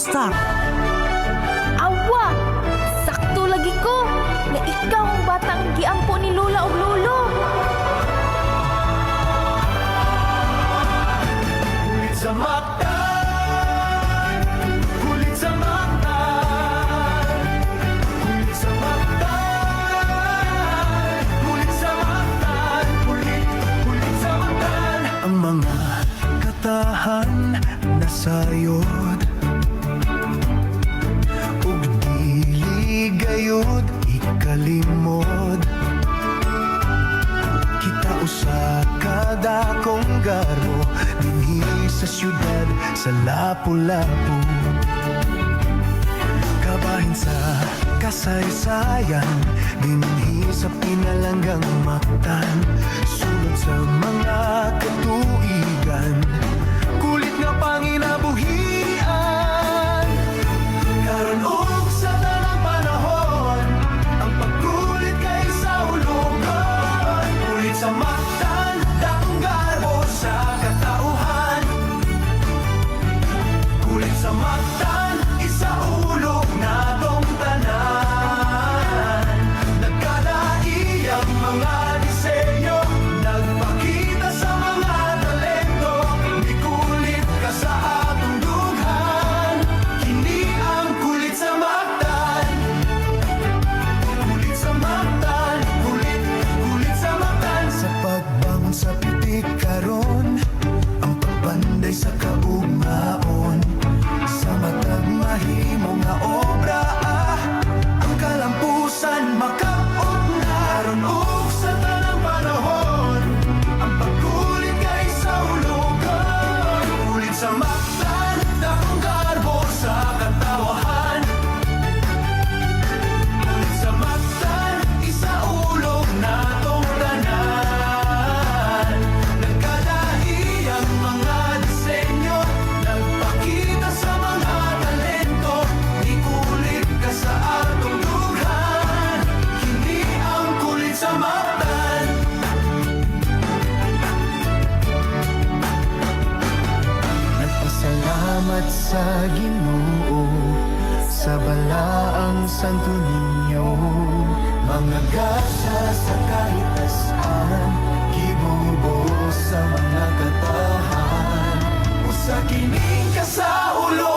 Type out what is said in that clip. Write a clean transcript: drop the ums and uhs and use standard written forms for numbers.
Stop! Awa! Sakto lagi ko na ikaw ang batang giampo ni Lola o Lolo. Kulit sa mata, kulit sa mata, kulit sa mata, kulit sa mata, kulit sa mata. Ang mga katahan na sayod ug dili gayud ikalimod. Kita usa kada kong garo dinhi sa syudad sa Lapu-Lapu. Kabahin sa kasaysayan dinhi sa pinalanggang Mactan. Sulod sa mga katuigan, kulit nga panginabuhian. Karon og sa tanang panahon, ang pagkulit kay sa ulugan. Kulit sa Mactan, dakong garbo sa katauhan. Kulit sa Mactan, isaulog na tong tanan. Nagkadai ang mga disenyo, nagpakita sa mga talento. Ikulit ka sa atong dughan, kini ang kulit sa Mactan. Kulit sa Mactan, kulit sa Mactan. Sa pagbangon sa pitik karon, ang pagbanday sa kaugmaon. Sa matag mahimo nga obra, ang kalampusan makaot na. Karon ug sa tanang panahon, ang pagkulit kay sa ulugan. Kulit sa Mactan, dakong garbo sa katawahan. Kulit sa Mactan, isaulog na tong tanan. Nagkadahi ang mga disenyo, nagpakita sa mga talento. Ikulit ka sa atong dughan, kini ang kulit sa Mactan. Nagpasalamat sa Ginoo sa balaang Santo Niño. Mga gasa sa kahitasan, gibubuo sa mga katahan. Usa kining kasaulo